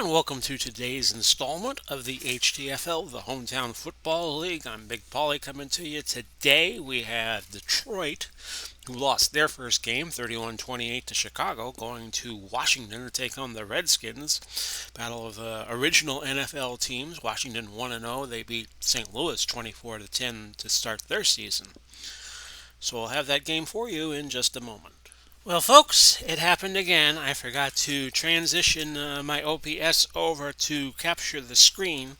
And welcome to today's installment of the HTFL, the Hometown Football League. I'm Big Paulie coming to you. Today we have Detroit, who lost their first game 31-28 to Chicago, going to Washington to take on the Redskins. Battle of the original NFL teams. Washington 1-0. They beat St. Louis 24-10 to start their season. So we'll have that game for you in just a moment. Well, folks, it happened again. I forgot to transition my OPS over to capture the screen.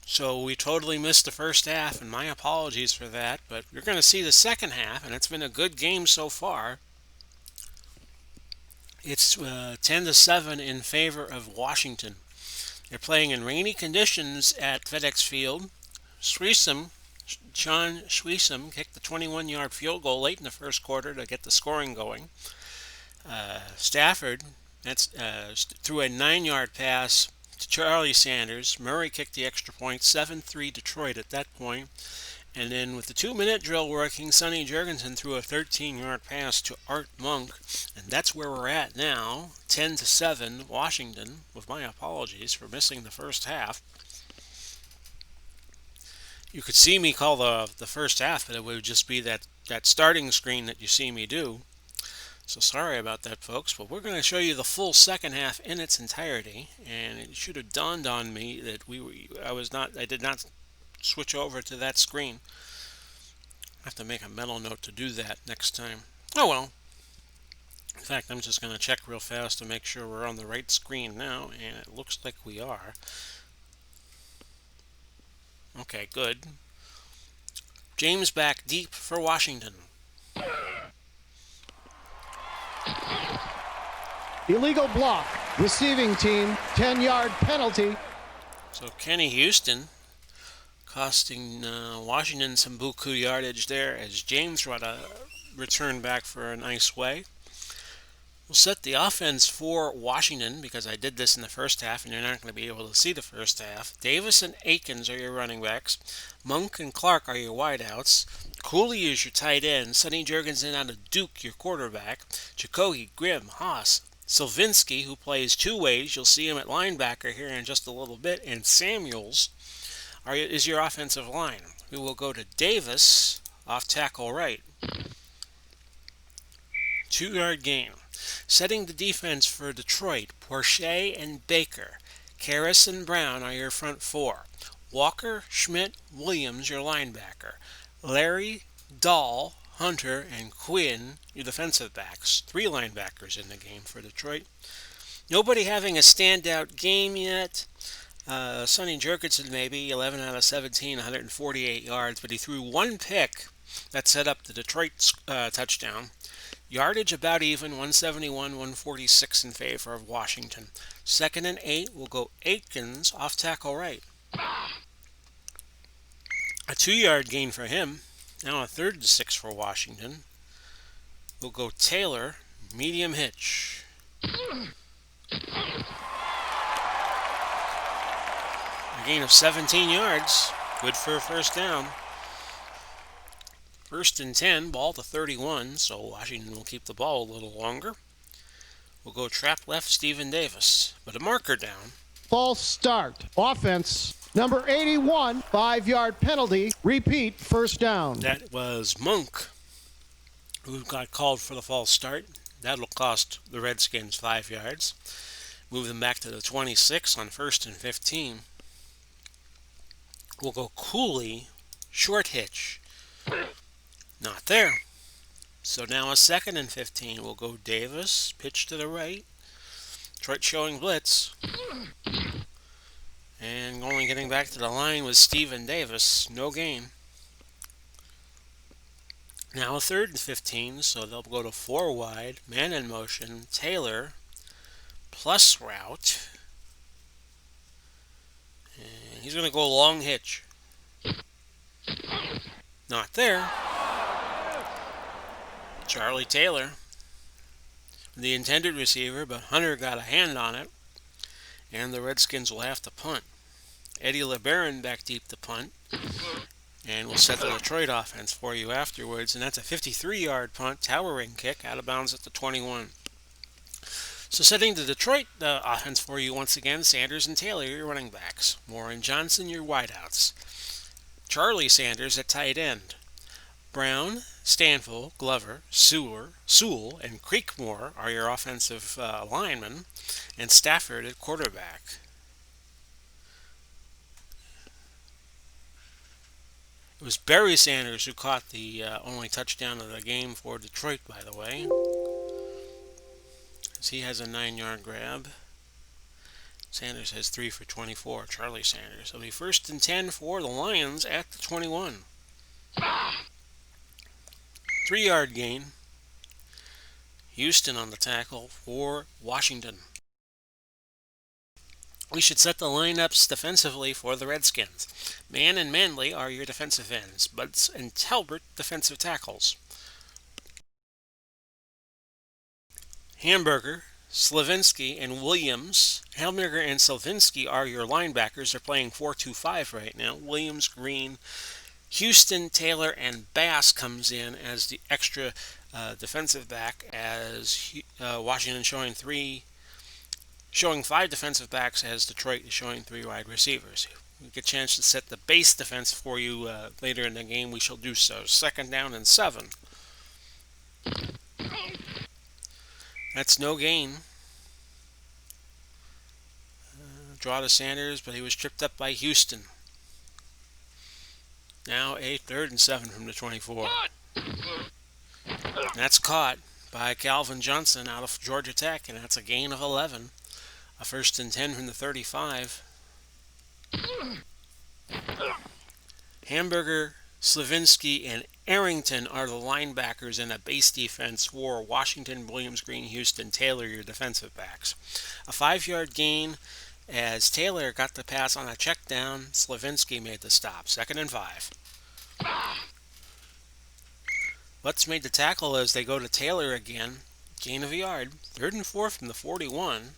So we totally missed the first half, and my apologies for that. But you're going to see the second half, and it's been a good game so far. It's 10-7 in favor of Washington. They're playing in rainy conditions at FedEx Field. John Schweesum kicked the 21-yard field goal late in the first quarter to get the scoring going. Stafford threw a 9-yard pass to Charlie Sanders. Murray kicked the extra point, 7-3 Detroit at that point. And then with the 2-minute drill working, Sonny Jurgensen threw a 13-yard pass to Art Monk. And that's where we're at now, 10-7 Washington, with my apologies for missing the first half. You could see me call the first half, but it would just be that starting screen that you see me do. So sorry about that, folks, but we're going to show you the full second half in its entirety, and it should have dawned on me that I did not switch over to that screen. I have to make a mental note to do that next time. Oh well. In fact, I'm just going to check real fast to make sure we're on the right screen now, and it looks like we are. Okay, good. James back deep for Washington. Illegal block. Receiving team, 10-yard penalty. So Kenny Houston costing Washington some buku yardage there as James brought a return back for a nice way. We'll set the offense for Washington because I did this in the first half and you're not going to be able to see the first half. Davis and Akins are your running backs. Monk and Clark are your wideouts. Cooley is your tight end. Sonny Jurgensen out of Duke, your quarterback. Jacoby, Grimm, Haas, Silvinsky, who plays two ways. You'll see him at linebacker here in just a little bit. And Samuels is your offensive line. We will go to Davis off tackle right. 2-yard gain. Setting the defense for Detroit, Porsche and Baker. Karras and Brown are your front four. Walker, Schmidt, Williams your linebacker. Larry, Dahl, Hunter, and Quinn your defensive backs. 3 linebackers in the game for Detroit. Nobody having a standout game yet. Sonny Jurgensen maybe, 11 out of 17, 148 yards, but he threw one pick that set up the Detroit touchdown. Yardage about even, 171, 146 in favor of Washington. 2nd and 8 will go Akins off tackle right. A 2-yard gain for him. Now a 3rd and 6 for Washington. We'll go Taylor, medium hitch. A gain of 17 yards. Good for a first down. 1st and 10, ball to 31, so Washington will keep the ball a little longer. We'll go trap left, Stephen Davis, but a marker down. False start. Offense, number 81, 5-yard penalty. Repeat, first down. That was Monk who got called for the false start. That'll cost the Redskins 5 yards. Move them back to the 26 on 1st and 15. We'll go Cooley, short hitch. Not there. So now a 2nd and 15. We'll go Davis, pitch to the right. Detroit showing blitz. And only getting back to the line was Stephen Davis. No gain. Now a 3rd and 15, so they'll go to 4 wide. Man in motion. Taylor, plus route. And he's going to go long hitch. Not there. Charlie Taylor, the intended receiver, but Hunter got a hand on it, and the Redskins will have to punt. Eddie LeBaron back deep to punt, and we'll set the Detroit offense for you afterwards, and that's a 53-yard punt, towering kick, out of bounds at the 21. So setting to Detroit, the offense for you once again, Sanders and Taylor, your running backs. Moore and Johnson, your wideouts. Charlie Sanders at tight end. Brown, Stanfill, Glover, Sewell, and Creekmore are your offensive linemen, and Stafford at quarterback. It was Barry Sanders who caught the only touchdown of the game for Detroit, by the way, as he has a 9-yard grab. Sanders has 3 for 24, Charlie Sanders. It'll be 1st and 10 for the Lions at the 21. 3-yard gain. Houston on the tackle for Washington. We should set the lineups defensively for the Redskins. Mann and Manley are your defensive ends. Butts and Talbert defensive tackles. Hamburger, Slavinsky, and Williams. Hamburger and Slavinsky are your linebackers. They're playing 4-2-5 right now. Williams, Green, Houston, Taylor, and Bass comes in as the extra defensive back, as Washington showing 5 defensive backs, as Detroit is showing 3 wide receivers. We get a chance to set the base defense for you later in the game. We shall do so. 2nd down and 7. That's no gain. Draw to Sanders, but he was tripped up by Houston. Now a 3rd and 7 from the 24. That's caught by Calvin Johnson out of Georgia Tech, and that's a gain of 11. A 1st and 10 from the 35. Hamburger, Slavinsky, and Arrington are the linebackers in a base defense for Washington, Williams, Green, Houston, Taylor, your defensive backs. A 5-yard gain as Taylor got the pass on a check down. Slavinsky made the stop. 2nd and 5. Butts made the tackle as they go to Taylor again. Gain of a yard. 3rd and 4 from the 41.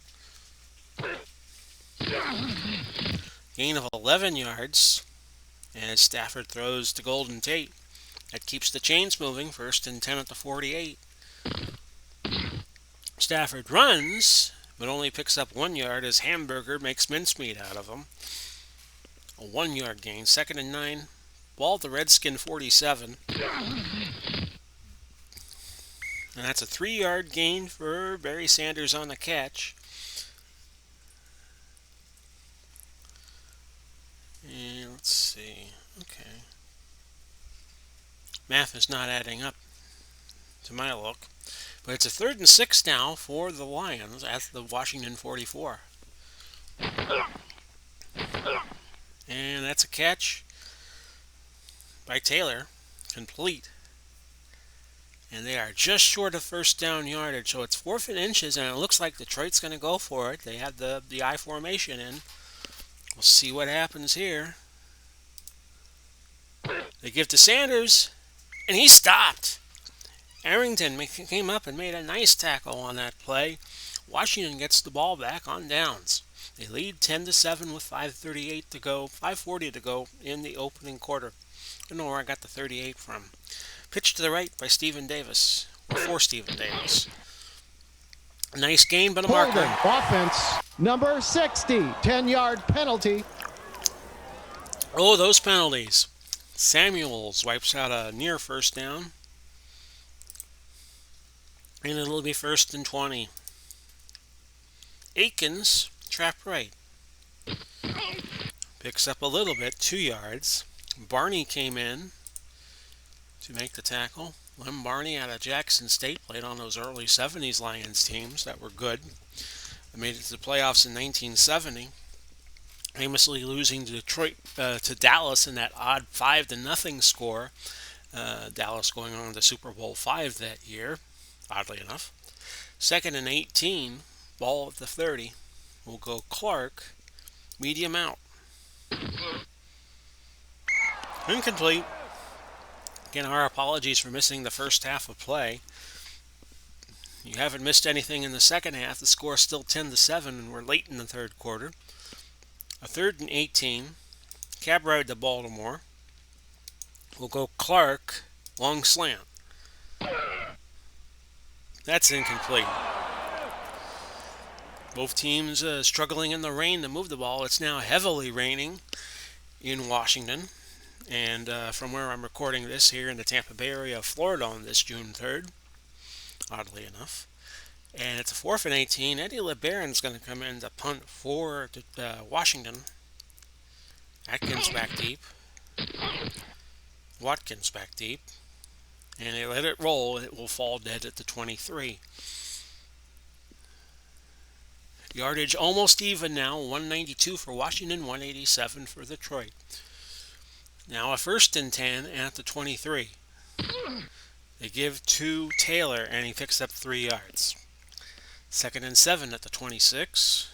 Gain of 11 yards as Stafford throws to Golden Tate. That keeps the chains moving. 1st and 10 at the 48. Stafford runs, but only picks up 1 yard as Hamburger makes mincemeat out of him. A 1-yard gain. 2nd and 9. Ball at the Redskin 47. And that's a 3-yard gain for Barry Sanders on the catch. And let's see. Okay. Math is not adding up to my look. But it's a 3rd and 6 now for the Lions at the Washington 44. And that's a catch by Taylor. Complete. And they are just short of 1st down yardage. So it's 4th and inches, and it looks like Detroit's going to go for it. They have the I formation in. We'll see what happens here. They give to Sanders, and he stopped. Arrington came up and made a nice tackle on that play. Washington gets the ball back on downs. They lead 10-7 with 5:40 to go in the opening quarter. I don't know where I got the 38 from. Pitch to the right by Stephen Davis, or for Stephen Davis. Nice gain, but a marker. Offense, number 60, 10-yard penalty. Oh, those penalties. Samuels wipes out a near 1st down. And it'll be 1st and 20. Aikens, trap right. Picks up a little bit, 2 yards. Barney came in to make the tackle. Lem Barney out of Jackson State played on those early 70s Lions teams that were good. They made it to the playoffs in 1970, famously losing to Dallas in that odd 5-0 score. Dallas going on to Super Bowl V that year, oddly enough. 2nd and 18, ball at the 30. Will go Clark, medium out. Incomplete. Again, our apologies for missing the first half of play. You haven't missed anything in the second half. The score is still 10-7, and we're late in the 3rd quarter. A 3rd and 18. Cab ride to Baltimore. Will go Clark, long slant. That's incomplete. Both teams struggling in the rain to move the ball. It's now heavily raining in Washington. And from where I'm recording this here in the Tampa Bay area of Florida on this June 3rd, oddly enough. And it's a 4th and 18. Eddie LeBaron's going to come in to punt for Washington. Atkins back deep. Watkins back deep. And they let it roll. It will fall dead at the 23. Yardage almost even now. 192 for Washington, 187 for Detroit. Now a 1st and 10 at the 23. They give to Taylor, and he picks up 3 yards. 2nd and 7 at the 26.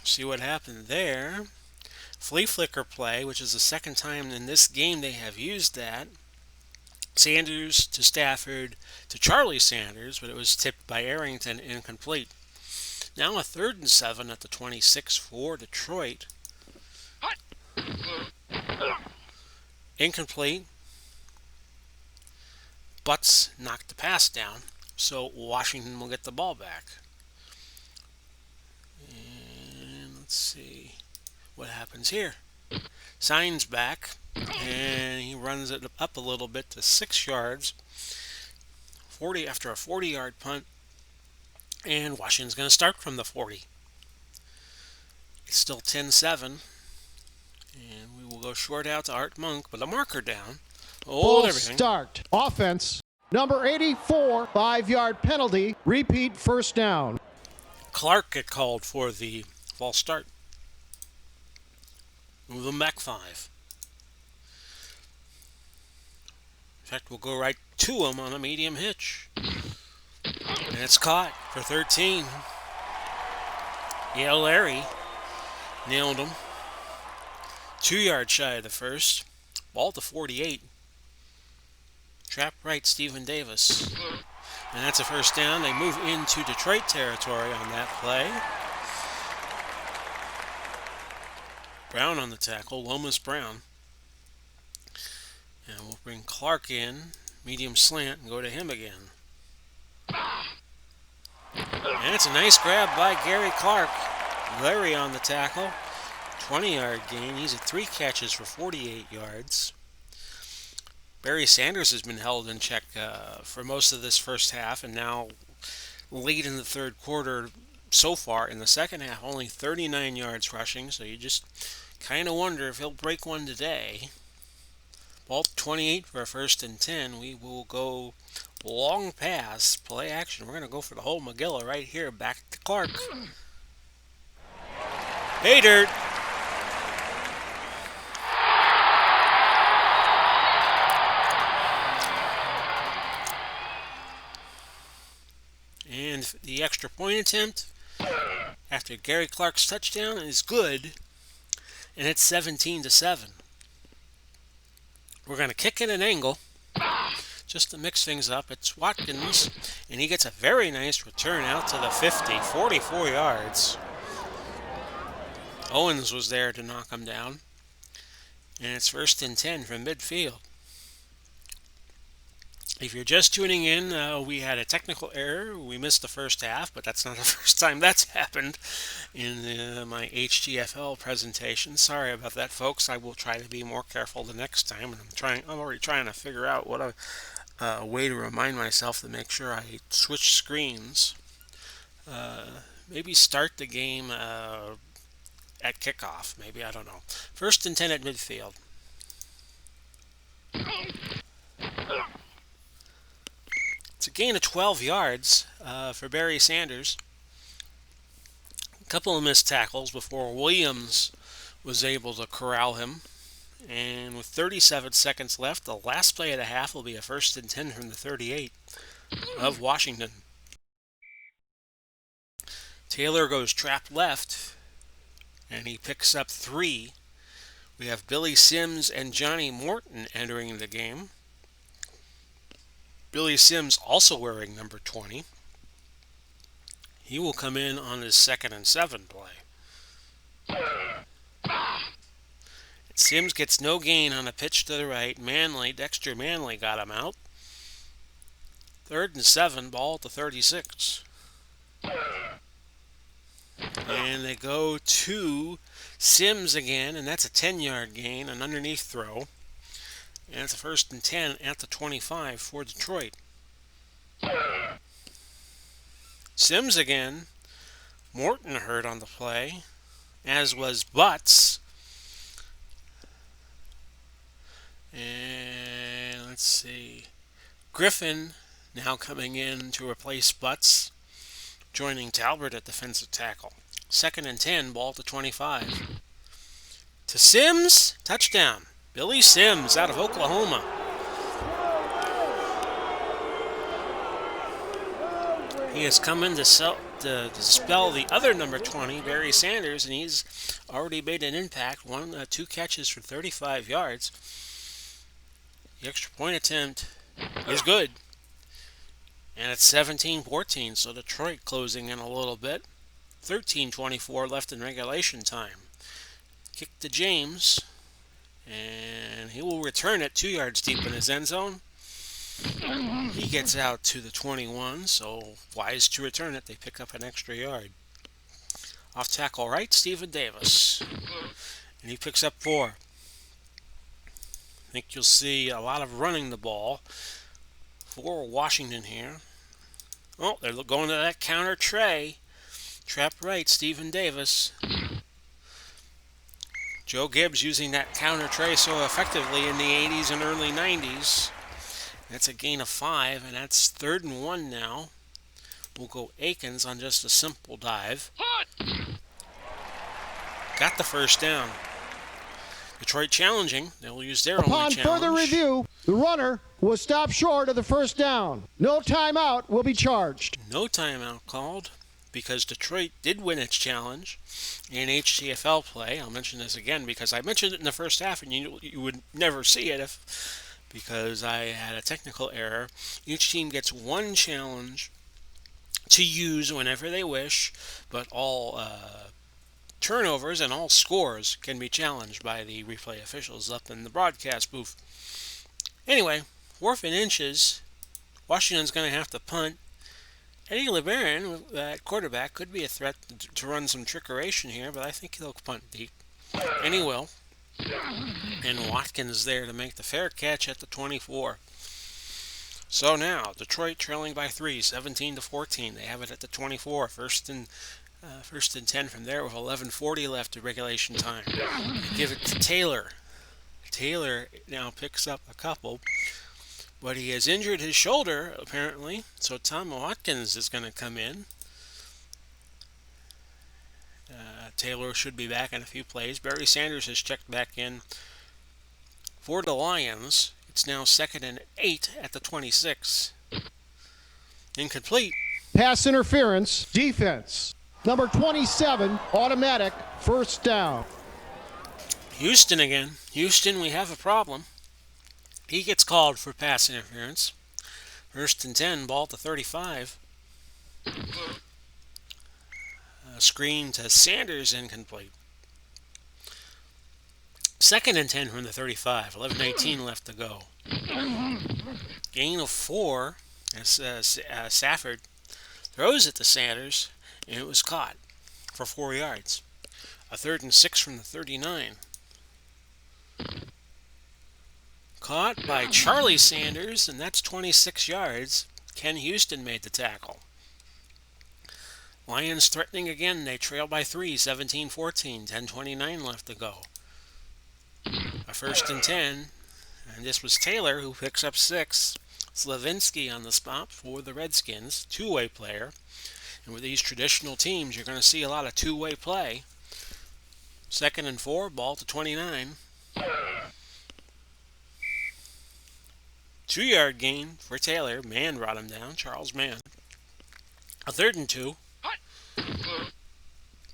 See what happened there. Flea flicker play, which is the 2nd time in this game they have used that. Sanders to Stafford to Charlie Sanders, but it was tipped by Arrington, incomplete. Now a 3rd and 7 at the 26 for Detroit. Incomplete. Butts knocked the pass down, so Washington will get the ball back. And let's see what happens here. Signs back, and he runs it up a little bit to 6 yards. 40 after a 40-yard punt, and Washington's going to start from the 40. It's still 10-7, and we will go short out to Art Monk, but a marker down. Hold everything. Start. Offense. Number 84, 5-yard penalty. Repeat, 1st down. Clark get called for the false start. Move them back 5. In fact, we'll go right to him on a medium hitch. And it's caught for 13. Yeah, Larry nailed him. 2 yards shy of the 1st. Ball to 48. Trap right, Stephen Davis. And that's a 1st down. They move into Detroit territory on that play. Brown on the tackle, Lomas Brown. And we'll bring Clark in, medium slant, and go to him again. And it's a nice grab by Gary Clark. Larry on the tackle. 20-yard gain. He's at 3 catches for 48 yards. Barry Sanders has been held in check for most of this 1st half, and now late in the 3rd quarter so far in the 2nd half, only 39 yards rushing, so you just kind of wonder if he'll break one today. Ball 28 for a 1st and 10. We will go long pass, play action. We're going to go for the whole Magilla right here. Back to Clark. Hey, Dirt. And the extra point attempt after Gary Clark's touchdown is good. And it's 17-7. We're going to kick at an angle just to mix things up. It's Watkins, and he gets a very nice return out to the 50, 44 yards. Owens was there to knock him down. And it's 1st and 10 from midfield. If you're just tuning in, we had a technical error. We missed the 1st half, but that's not the first time that's happened in my HTFL presentation. Sorry about that, folks. I will try to be more careful the next time, and I'm already trying to figure out what a way to remind myself to make sure I switch screens. Maybe start the game at kickoff. Maybe, I don't know. 1st and 10 at midfield. It's a gain of 12 yards for Barry Sanders. A couple of missed tackles before Williams was able to corral him. And with 37 seconds left, the last play of the half will be a 1st and 10 from the 38 of Washington. Taylor goes trap left, and he picks up 3. We have Billy Sims and Johnny Morton entering the game. Billy Sims also wearing number 20. He will come in on his 2nd and 7 play. Sims gets no gain on a pitch to the right. Dexter Manley got him out. 3rd and 7, ball at the 36. And they go to Sims again, and that's a 10-yard gain, an underneath throw. And it's a 1st and 10 at the 25 for Detroit. Sims again. Morton hurt on the play, as was Butts. And let's see. Griffin now coming in to replace Butts, joining Talbert at defensive tackle. 2nd and 10, ball to 25. To Sims, touchdown. Billy Sims out of Oklahoma. He has come in to spell the other number 20, Barry Sanders, and he's already made an impact. 2 catches for 35 yards. The extra point attempt is good. And it's 17-14, so Detroit closing in a little bit. 13:24 left in regulation time. Kick to James, and he will return it 2 yards deep in his end zone. He gets out to the 21, so wise to return it. They pick up an extra yard. Off tackle right, Stephen Davis, and he picks up 4. I think you'll see a lot of running the ball for Washington here. Oh, they're going to that counter tray. Trap right, Stephen Davis. Joe Gibbs using that counter tray so effectively in the 80s and early 90s. That's a gain of 5, and that's 3rd and 1 now. We'll go Akins on just a simple dive. Got the 1st down. Detroit challenging. They'll use their only challenge. Upon further review, the runner was stopped short of the 1st down. No timeout will be charged. No timeout called because Detroit did win its challenge in HTFL play. I'll mention this again because I mentioned it in the first half and you would never see it because I had a technical error. Each team gets 1 challenge to use whenever they wish, but all turnovers and all scores can be challenged by the replay officials up in the broadcast booth. Anyway, 4th and inches. Washington's going to have to punt. Eddie LeBaron, that quarterback, could be a threat to run some trickeration here, but I think he'll punt deep. And he will. And Watkins there to make the fair catch at the 24. So now, Detroit trailing by 3, 17-14. They have it at the 24. First and 10 from there with 11:40 left of regulation time. They give it to Taylor. Taylor now picks up a couple, but he has injured his shoulder apparently, so Tom Watkins is going to come in. Taylor should be back in a few plays. Barry Sanders has checked back in for the Lions. It's now 2nd and 8 at the 26. Incomplete. Pass interference, defense. Number 27, automatic, 1st down. Houston again. Houston, we have a problem. He gets called for pass interference. 1st and 10, ball to 35. Screen to Sanders, incomplete. 2nd and 10 from the 35. 11:19 left to go. Gain of 4 as Safford throws it to Sanders, and it was caught for 4 yards. A 3rd and 6 from the 39. Caught by Charlie Sanders, and that's 26 yards. Ken Houston made the tackle. Lions threatening again. They trail by 3, 17-14. 10:29 left to go. A 1st and 10, and this was Taylor who picks up 6. Slavinsky on the spot for the Redskins, two-way player. And with these traditional teams, you're going to see a lot of two-way play. 2nd and 4, ball to 29. 2-yard gain for Taylor. Mann brought him down, Charles Mann. A 3rd and 2.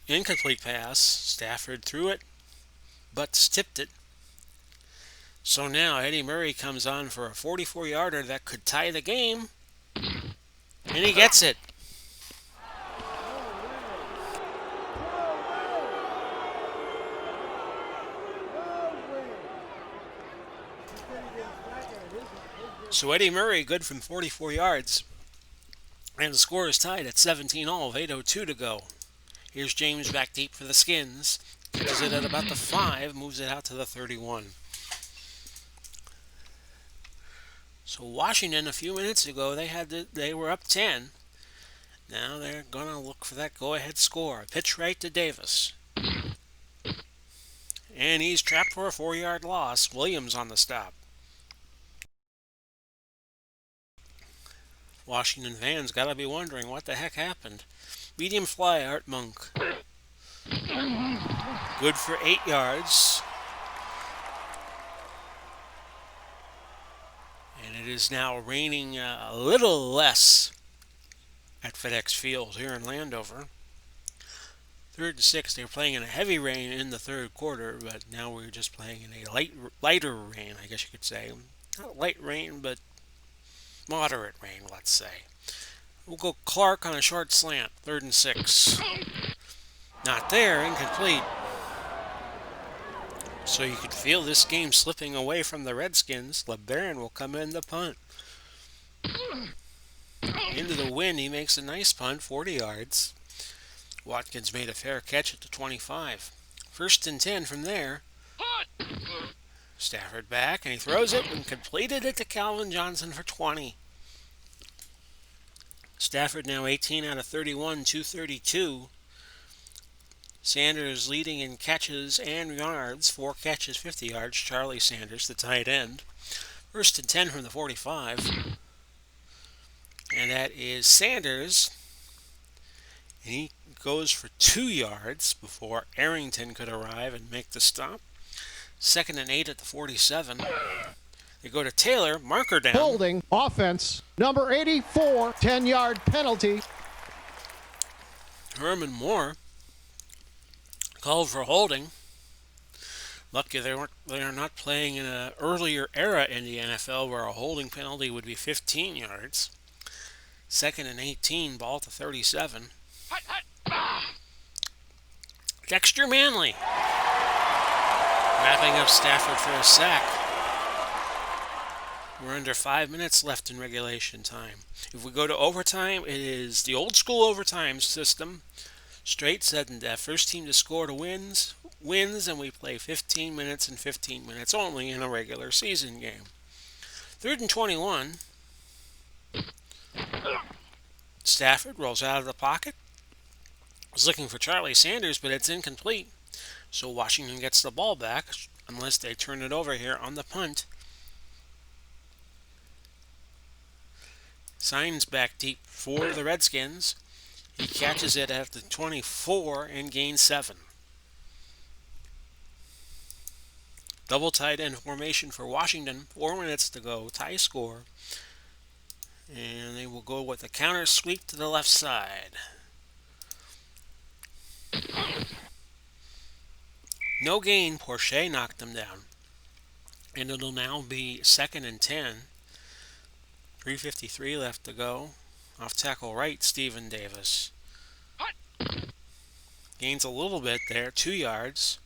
Incomplete pass. Stafford threw it, but tipped it. So now Eddie Murray comes on for a 44-yarder that could tie the game. And he gets it. So Eddie Murray good from 44 yards. And the score is tied at 17 all with 8:02 to go. Here's James back deep for the Skins. Catches it at about the 5, moves it out to the 31. So Washington, a few minutes ago, they were up 10. Now they're going to look for that go-ahead score. Pitch right to Davis. And he's trapped for a 4-yard loss. Williams on the stop. Washington fans got to be wondering what the heck happened. Medium fly, Art Monk. Good for 8 yards. And it is now raining a little less at FedEx Field here in Landover. 3rd and 6, they were playing in a heavy rain in the third quarter, but now we're just playing in a lighter rain, I guess you could say. Not light rain, but moderate rain, let's say. We'll go Clark on a short slant, 3rd and 6. Not there, incomplete. So you could feel this game slipping away from the Redskins. LeBaron will come in the punt. Into the wind, he makes a nice punt, 40 yards. Watkins made a fair catch at the 25. 1st and 10 from there. Stafford back, and he throws it and completed it to Calvin Johnson for 20. Stafford now 18 out of 31, 232. Sanders leading in catches and yards, 4 catches, 50 yards. Charlie Sanders, the tight end. 1st and 10 from the 45. And that is Sanders. And he goes for 2 yards before Arrington could arrive and make the stop. 2nd and 8 at the 47. They go to Taylor, marker down. Holding, offense, number 84, 10-yard penalty. Herman Moore called for holding. Lucky they are not playing in an earlier era in the NFL where a holding penalty would be 15 yards. 2nd and 18, ball to 37. Dexter Manley wrapping up Stafford for a sack. We're under 5 minutes left in regulation time. If we go to overtime, it is the old school overtime system. Straight sudden death. First team to score to wins, and we play 15 minutes and 15 minutes only in a regular season game. 3rd and 21. Stafford rolls out of the pocket. Was looking for Charlie Sanders, but it's incomplete. So Washington gets the ball back, unless they turn it over here on the punt. Signs back deep for the Redskins. He catches it at the 24 and gains 7. Double tight end formation for Washington. 4 minutes to go. Tie score. And they will go with a counter sweep to the left side. No gain. Porsche knocked them down. And it'll now be 2nd and 10. 3:53 left to go. Off tackle right, Stephen Davis. Gains a little bit there, 2 yards.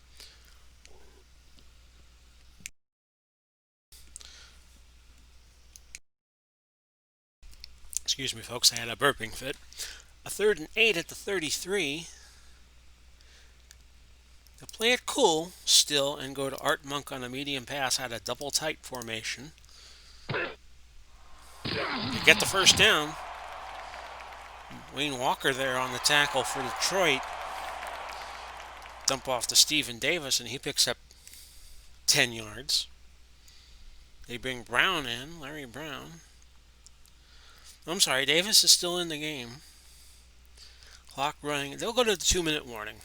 Excuse me, folks, I had a burping fit. A 3rd and 8 at the 33. They'll play it cool still and go to Art Monk on a medium pass out of double tight formation. They get the first down. Wayne Walker there on the tackle for Detroit. Dump off to Stephen Davis, and he picks up 10 yards. They bring Brown in, Larry Brown. I'm sorry, Davis is still in the game. Clock running. They'll go to the 2-minute warning.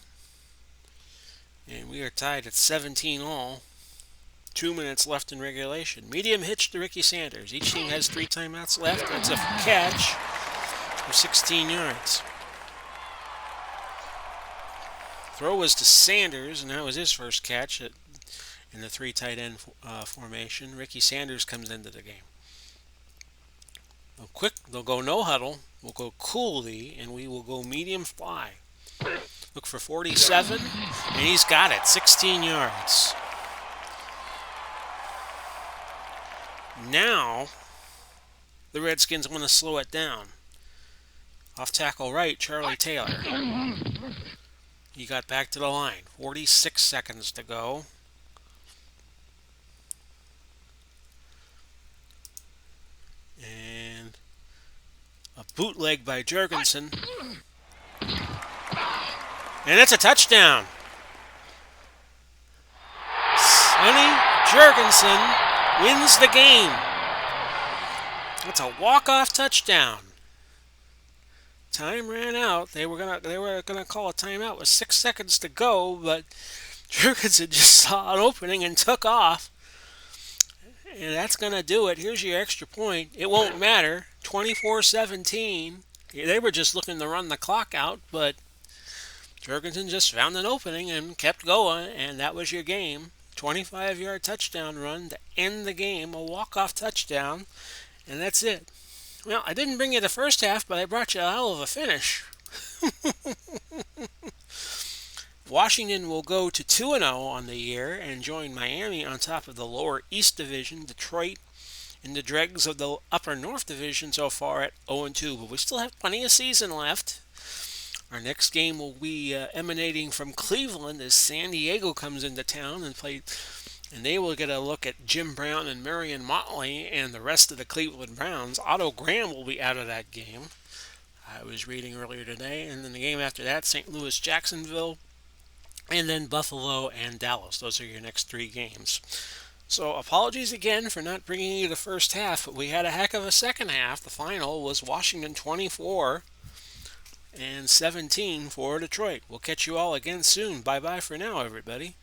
And we are tied at 17 all. 2 minutes left in regulation. Medium hitch to Ricky Sanders. Each team has 3 timeouts left. That's a catch for 16 yards. Throw was to Sanders, and that was his first catch in the 3 tight end formation. Ricky Sanders comes into the game. They'll go no huddle. We'll go coolly, and we will go medium fly. Look for 47, and he's got it. 16 yards. Now, the Redskins want to slow it down. Off tackle right, Charlie Taylor. He got back to the line. 46 seconds to go. And a bootleg by Jurgensen. And it's a touchdown. Sonny Jurgensen wins the game. It's a walk-off touchdown. Time ran out. They were gonna call a timeout with 6 seconds to go, but Jurgensen just saw an opening and took off. And that's gonna do it. Here's your extra point. It won't matter. 24-17. They were just looking to run the clock out, but Jurgensen just found an opening and kept going, and that was your game. 25-yard touchdown run to end the game, a walk-off touchdown, and that's it. Well, I didn't bring you the first half, but I brought you a hell of a finish. Washington will go to 2-0 on the year and join Miami on top of the lower East Division, Detroit in the dregs of the upper North Division so far at 0-2, but we still have plenty of season left. Our next game will be emanating from Cleveland as San Diego comes into town and they will get a look at Jim Brown and Marion Motley and the rest of the Cleveland Browns. Otto Graham will be out of that game. I was reading earlier today, and then the game after that, St. Louis, Jacksonville, and then Buffalo and Dallas. Those are your next 3 games. So apologies again for not bringing you the first half, but we had a heck of a second half. The final was Washington 24 and 17 for Detroit. We'll catch you all again soon. Bye-bye for now, everybody.